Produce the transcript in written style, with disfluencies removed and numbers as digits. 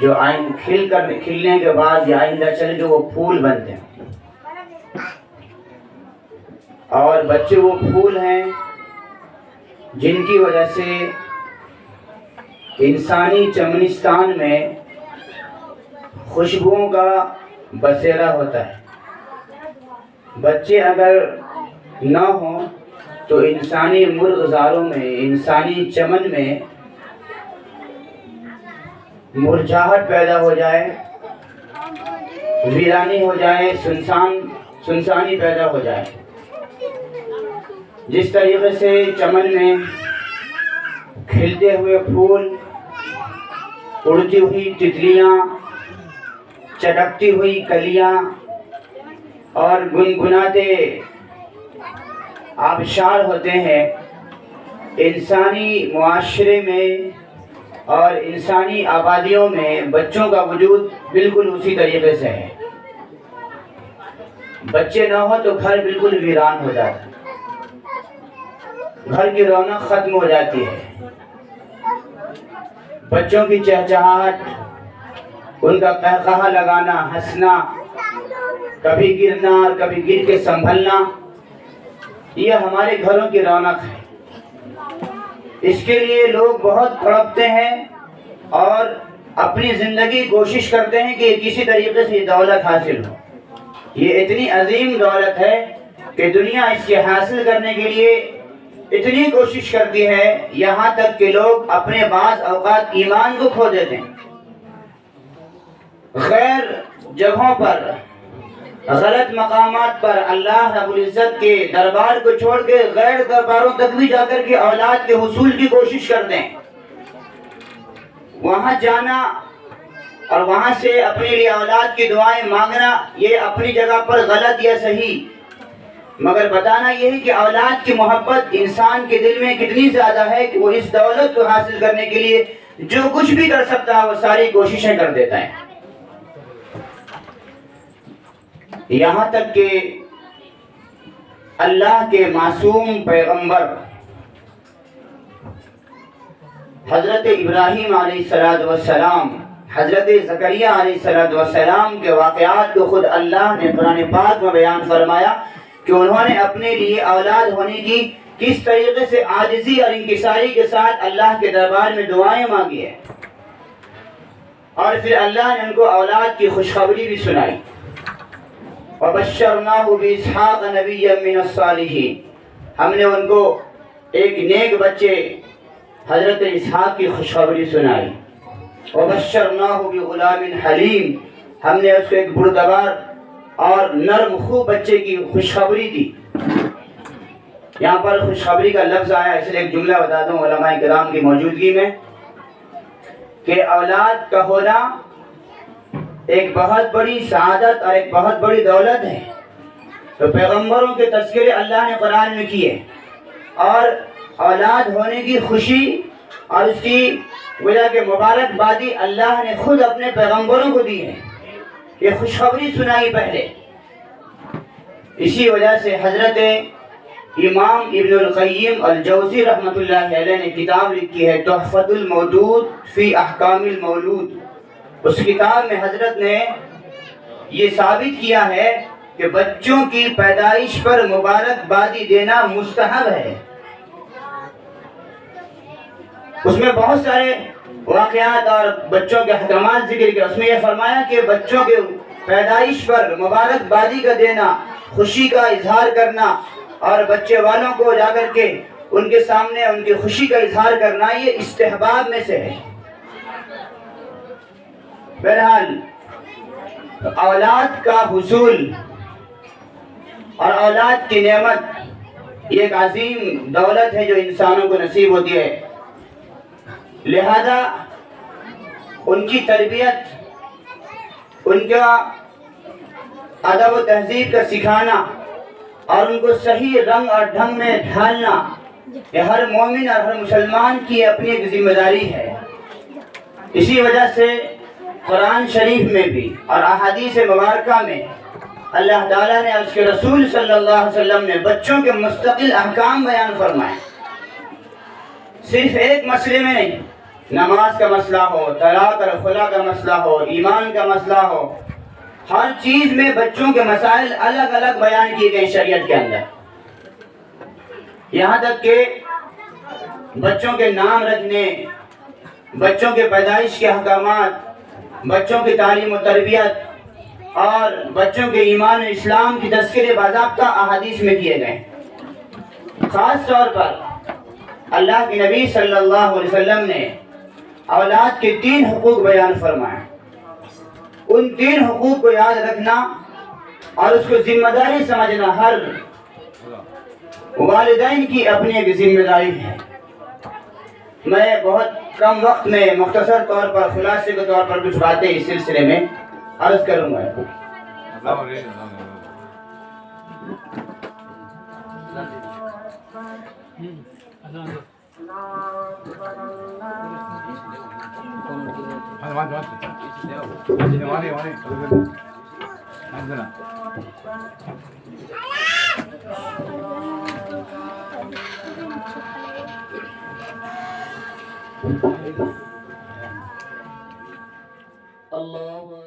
جو کھلنے کے بعد یا آئندہ چل کے وہ پھول بنتے ہیں، اور بچے وہ پھول ہیں جن کی وجہ سے انسانی چمنستان میں خوشبوؤں کا بسیرا ہوتا ہے۔ بچے اگر نہ ہوں تو انسانی مرغزاروں میں، انسانی چمن میں مرجھاہٹ پیدا ہو جائے، ویرانی ہو جائے، سنسانی پیدا ہو جائے۔ جس طریقے سے چمن میں کھلتے ہوئے پھول، اڑتی ہوئی تتلیاں، چٹکتی ہوئی کلیاں اور گنگناتے آبشار ہوتے ہیں، انسانی معاشرے میں اور انسانی آبادیوں میں بچوں کا وجود بالکل اسی طریقے سے ہے۔ بچے نہ ہو تو گھر بالکل ویران ہو جاتا ہے، گھر کی رونق ختم ہو جاتی ہے۔ بچوں کی چہچہاہٹ، ان کا قہقہہ لگانا، ہنسنا، کبھی گرنا اور کبھی گر کے سنبھلنا، یہ ہمارے گھروں کی رونق ہے۔ اس کے لیے لوگ بہت تڑپتے ہیں اور اپنی زندگی کوشش کرتے ہیں کہ کسی طریقے سے یہ دولت حاصل ہو۔ یہ اتنی عظیم دولت ہے کہ دنیا اس کے حاصل کرنے کے لیے اتنی کوشش کرتی ہے، یہاں تک کہ لوگ اپنے بعض اوقات ایمان کو کھو دیتے ہیں۔ غیر جگہوں پر، غلط مقامات پر اللہ رب العزت کے دربار کو چھوڑ کے غیر درباروں تک بھی جا کر کے اولاد کے حصول کی کوشش کرتے ہیں۔ وہاں جانا اور وہاں سے اپنے لیے اولاد کی دعائیں مانگنا، یہ اپنی جگہ پر غلط یا صحیح، مگر بتانا یہ ہے کہ اولاد کی محبت انسان کے دل میں کتنی زیادہ ہے کہ وہ اس دولت کو حاصل کرنے کے لیے جو کچھ بھی کر سکتا ہے وہ ساری کوششیں کر دیتا ہے۔ یہاں تک کہ اللہ کے معصوم پیغمبر حضرت ابراہیم علیہ السلام، حضرت زکریا علیہ السلام کے واقعات کو خود اللہ نے قرآن پاک میں بیان فرمایا کہ انہوں نے اپنے لیے اولاد ہونے کی کس طریقے سے عاجزی اور انکساری کے ساتھ اللہ کے دربار میں دعائیں مانگی ہے، اور پھر اللہ نے ان کو اولاد کی خوشخبری بھی سنائی۔ وَبَشَّرْنَاهُ بِإِسْحَاقَ نَبِيًّا مِّنَ الصَّالِحِينَ، ہم نے ان کو ایک نیک بچے حضرت اسحاق کی خوشخبری سنائی۔ وَبَشَّرْنَاهُ بِغُلَامٍ حَلِيمٍ، ہم نے اس کو ایک بردبار اور نرم خو بچے کی خوشخبری دی۔ یہاں پر خوشخبری کا لفظ آیا، اس لیے ایک جملہ بتا دوں علماء کرام کی موجودگی میں کہ اولاد کا ہونا ایک بہت بڑی سعادت اور ایک بہت بڑی دولت ہے۔ تو پیغمبروں کے تذکرے اللہ نے قرآن میں کیے، اور اولاد ہونے کی خوشی اور اس کی وجہ کے مبارک بادی اللہ نے خود اپنے پیغمبروں کو دی ہے، یہ خوشخبری سنائی پہلے۔ اسی وجہ سے حضرت امام ابن القیم الجوزی رحمۃ اللہ علیہ نے کتاب لکھی ہے تحفۃ المودود فی احکام المولود۔ اس کتاب میں حضرت نے یہ ثابت کیا ہے کہ بچوں کی پیدائش پر مبارک بادی دینا مستحب ہے۔ اس میں بہت سارے واقعات اور بچوں کے احکامات ذکر کیا، اس میں یہ فرمایا کہ بچوں کے پیدائش پر مبارک بادی کا دینا، خوشی کا اظہار کرنا اور بچے والوں کو جا کر کے ان کے سامنے ان کی خوشی کا اظہار کرنا، یہ استحباب میں سے ہے۔ بہرحال اولاد کا حصول اور اولاد کی نعمت یہ ایک عظیم دولت ہے جو انسانوں کو نصیب ہوتی ہے، لہذا ان کی تربیت، ان کا ادب و تہذیب کا سکھانا اور ان کو صحیح رنگ اور ڈھنگ میں ڈھالنا، یہ ہر مومن اور ہر مسلمان کی اپنی ایک ذمہ داری ہے۔ اسی وجہ سے قرآن شریف میں بھی اور احادیث مبارکہ میں اللہ تعالیٰ نے اس کے رسول صلی اللہ علیہ وسلم نے بچوں کے مستقل احکام بیان فرمائے، صرف ایک مسئلے میں نہیں، نماز کا مسئلہ ہو، طلاق اور خلا کا مسئلہ ہو، ایمان کا مسئلہ ہو، ہر چیز میں بچوں کے مسائل الگ الگ بیان کیے گئے شریعت کے اندر. یہاں تک کہ بچوں کے نام رکھنے، بچوں کے پیدائش کے احکامات، بچوں کی تعلیم و تربیت اور بچوں کے ایمان و اسلام کی تذکرے باضابطہ احادیث میں کیے گئے. خاص طور پر اللہ کے نبی صلی اللہ علیہ وسلم نے اولاد کے 3 حقوق بیان فرمائے. ان 3 حقوق کو یاد رکھنا اور اس کو ذمہ داری سمجھنا ہر والدین کی اپنی ایک ذمہ داری ہے. میں بہت کم وقت میں مختصر طور پر خلاصے کے طور پر کچھ باتیں اس سلسلے میں عرض کروں گا. اللہ